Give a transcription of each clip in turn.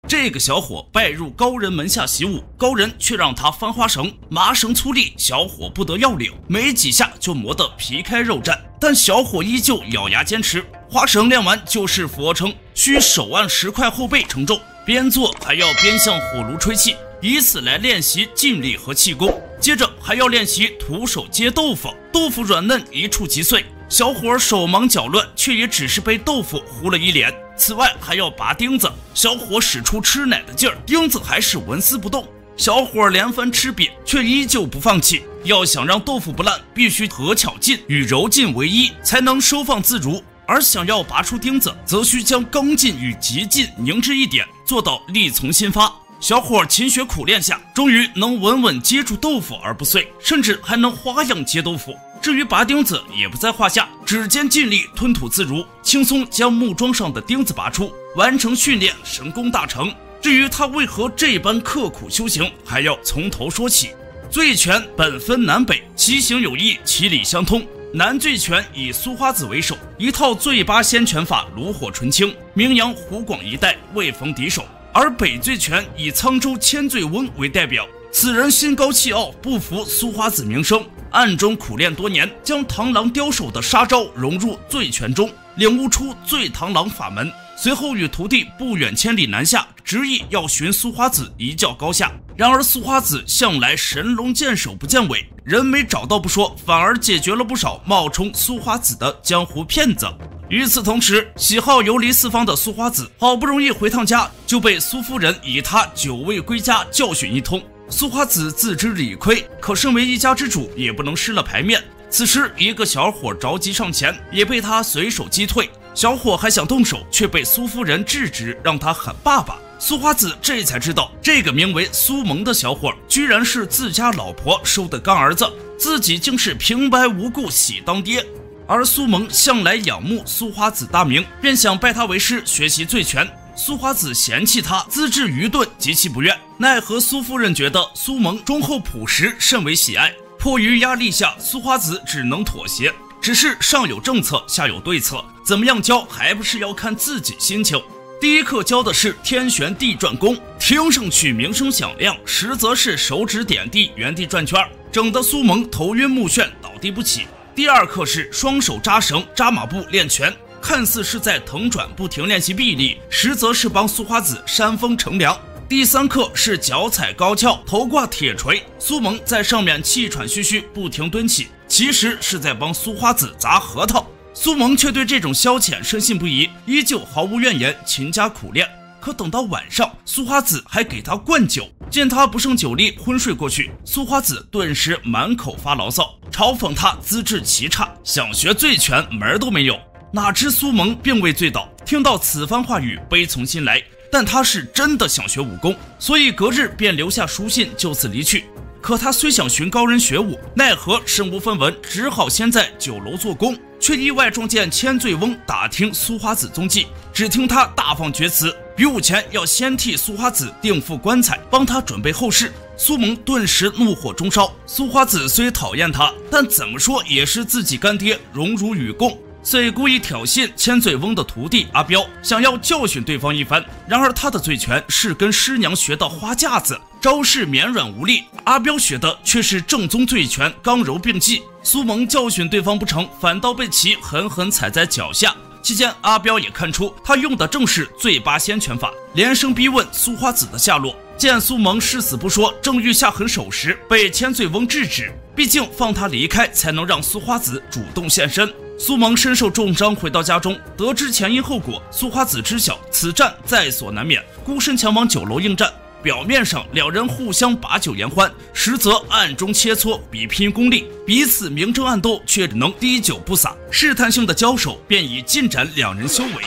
这个小伙拜入高人门下习武，高人却让他翻花绳，麻绳粗粝，小伙不得要领，没几下就磨得皮开肉绽。但小伙依旧咬牙坚持，花绳练完就是俯卧撑，需手按10块后背承重，边做还要边向火炉吹气，以此来练习劲力和气功。接着还要练习徒手接豆腐，豆腐软嫩一触即碎，小伙手忙脚乱，却也只是被豆腐糊了一脸。此外还要拔钉子，小伙使出吃奶的劲儿，钉子还是纹丝不动。小伙连番吃瘪，却依旧不放弃。要想让豆腐不烂，必须和巧劲与柔劲为一，才能收放自如。而想要拔出钉子，则需将刚劲与急劲凝至一点，做到力从心发。小伙勤学苦练下，终于能稳稳接住豆腐而不碎，甚至还能花样接豆腐。至于拔钉子也不在话下，指尖尽力，吞吐自如，轻松将木桩上的钉子拔出，完成训练，神功大成。至于他为何这般刻苦修行，还要从头说起。醉拳本分南北，其形有异，其理相通。南醉拳以苏花子为首，一套醉八仙拳法炉火纯青，名扬湖广一带，未逢敌手。而北醉拳以沧州千醉翁为代表，此人心高气傲，不服苏花子名声，暗中苦练多年，将螳螂雕手的杀招融入醉拳中，领悟出醉螳螂法门。随后与徒弟不远千里南下，执意要寻苏花子一较高下。然而苏花子向来神龙见首不见尾，人没找到不说，反而解决了不少冒充苏花子的江湖骗子。与此同时，喜好游离四方的苏花子好不容易回趟家，就被苏夫人以他久未归家教训一通。苏花子自知理亏，可身为一家之主，也不能失了牌面。此时一个小伙着急上前，也被他随手击退。小伙还想动手，却被苏夫人制止，让他喊爸爸。苏花子这才知道，这个名为苏蒙的小伙居然是自家老婆收的干儿子，自己竟是平白无故喜当爹。而苏蒙向来仰慕苏花子大名，便想拜他为师学习醉拳。苏花子嫌弃他资质愚钝，极其不愿。奈何苏夫人觉得苏蒙忠厚朴实，甚为喜爱。迫于压力下，苏花子只能妥协。只是上有政策，下有对策，怎么样教还不是要看自己心情。第一课教的是天旋地转功，听上去名声响亮，实则是手指点地，原地转圈，整得苏蒙头晕目眩，倒地不起。第二课是双手扎绳扎马步练拳，看似是在腾转不停练习臂力，实则是帮苏花子扇风乘凉。第三课是脚踩高跷，头挂铁锤，苏蒙在上面气喘吁吁，不停蹲起，其实是在帮苏花子砸核桃。苏蒙却对这种消遣深信不疑，依旧毫无怨言，勤加苦练。可等到晚上，苏花子还给他灌酒，见他不胜酒力，昏睡过去。苏花子顿时满口发牢骚，嘲讽他资质奇差，想学醉拳门都没有。哪知苏蒙并未醉倒，听到此番话语，悲从心来。但他是真的想学武功，所以隔日便留下书信，就此离去。可他虽想寻高人学武，奈何身无分文，只好先在酒楼做工，却意外撞见千醉翁打听苏花子踪迹。只听他大放厥词，比武前要先替苏花子订付棺材，帮他准备后事。苏蒙顿时怒火中烧。苏花子虽讨厌他，但怎么说也是自己干爹，荣辱与共，遂故意挑衅千醉翁的徒弟阿彪，想要教训对方一番。然而他的醉拳是跟师娘学的花架子，招式绵软无力，阿彪学的却是正宗醉拳，刚柔并济。苏蒙教训对方不成，反倒被其狠狠踩在脚下。期间阿彪也看出他用的正是醉八仙拳法，连声逼问苏花子的下落。见苏蒙誓死不说，正欲下狠手时，被千醉翁制止，毕竟放他离开才能让苏花子主动现身。苏蒙身受重伤，回到家中，得知前因后果，苏花子知晓此战在所难免，孤身前往酒楼应战。表面上两人互相把酒言欢，实则暗中切磋，比拼功力，彼此明争暗斗，却能滴酒不洒。试探性的交手便已进展两人修为。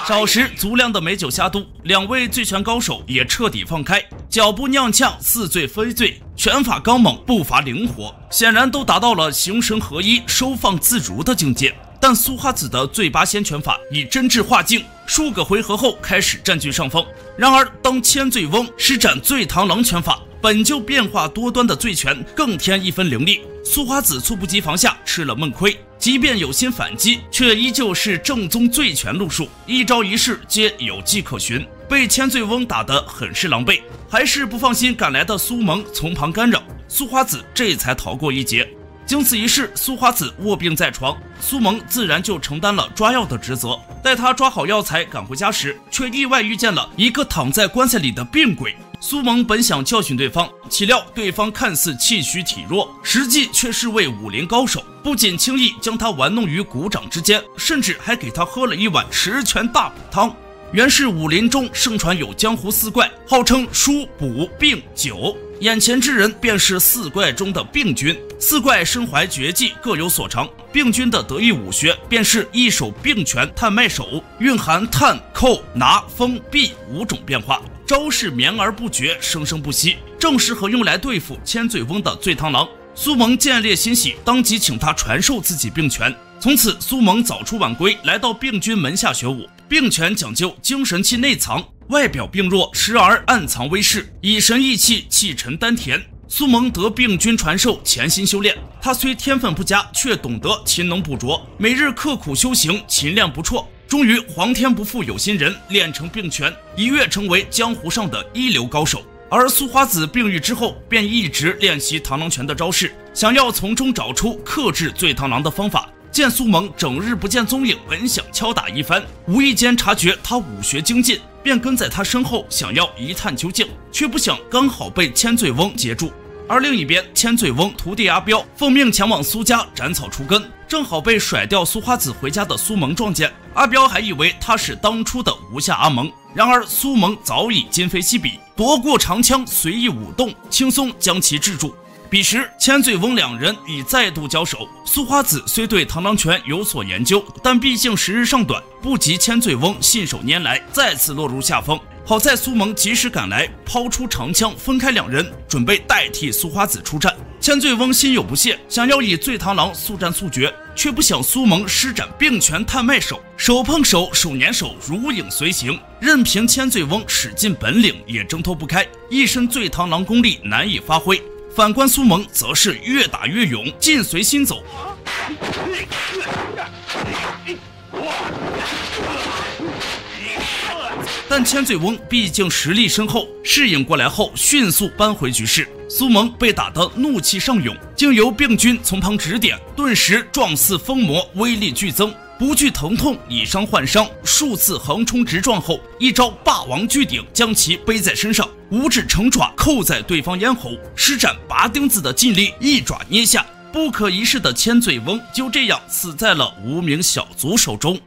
少时足量的美酒下肚，两位醉拳高手也彻底放开，脚步踉跄，似醉非醉，拳法刚猛，步伐灵活，显然都达到了形神合一、收放自如的境界。但苏花子的醉八仙拳法以真智化境，数个回合后开始占据上风。然而当千醉翁施展醉螳螂拳法，本就变化多端的醉拳更添一分凌厉，苏花子猝不及防下吃了闷亏。即便有心反击，却依旧是正宗醉拳路数，一招一式皆有迹可循，被千醉翁打得很是狼狈。还是不放心赶来的苏蒙从旁干扰，苏花子这才逃过一劫。经此一事，苏花子卧病在床，苏蒙自然就承担了抓药的职责。待他抓好药材赶回家时，却意外遇见了一个躺在棺材里的病鬼。苏蒙本想教训对方，岂料对方看似气虚体弱，实际却是位武林高手，不仅轻易将他玩弄于股掌之间，甚至还给他喝了一碗十全大补汤。原是武林中盛传有江湖四怪，号称书、卜、病、酒，眼前之人便是四怪中的病君。四怪身怀绝技，各有所长。病君的得意武学便是一手病拳探脉手，蕴含探、扣、拿、封、闭5种变化，招式绵而不绝，生生不息，正适合用来对付千醉翁的醉螳螂。苏蒙见猎欣喜，当即请他传授自己病拳。从此，苏蒙早出晚归，来到病君门下学武。病拳讲究精神气内藏，外表病弱，时而暗藏威势，以神益气，气沉丹田。苏蒙得病君传授，潜心修炼。他虽天分不佳，却懂得勤能补拙，每日刻苦修行，勤练不辍。终于皇天不负有心人，练成病拳，一跃成为江湖上的一流高手。而苏花子病愈之后，便一直练习螳螂拳的招式，想要从中找出克制醉螳螂的方法。见苏蒙整日不见踪影，本想敲打一番，无意间察觉他武学精进，便跟在他身后想要一探究竟，却不想刚好被千醉翁截住。而另一边，千醉翁徒弟阿彪奉命前往苏家斩草除根，正好被甩掉苏花子回家的苏蒙撞见。阿彪还以为他是当初的无下阿蒙，然而苏蒙早已今非昔比，夺过长枪，随意舞动，轻松将其制住。彼时，千醉翁两人已再度交手。苏花子虽对螳螂拳有所研究，但毕竟时日尚短，不及千醉翁信手拈来，再次落入下风。好在苏蒙及时赶来，抛出长枪，分开两人，准备代替苏花子出战。千醉翁心有不屑，想要以醉螳螂速战速决，却不想苏蒙施展病拳探脉手，手碰手，手捻手，如影随形，任凭千醉翁使尽本领，也挣脱不开，一身醉螳螂功力难以发挥。反观苏蒙则是越打越勇，尽随心走。但千醉翁毕竟实力深厚，适应过来后迅速扳回局势。苏蒙被打得怒气上涌，经由病君从旁指点，顿时状似疯魔，威力剧增。不惧疼痛，以伤换伤，数次横冲直撞后，一招霸王巨顶将其背在身上，五指成爪扣在对方咽喉，施展拔钉子的劲力，一爪捏下。不可一世的千醉翁就这样死在了无名小卒手中。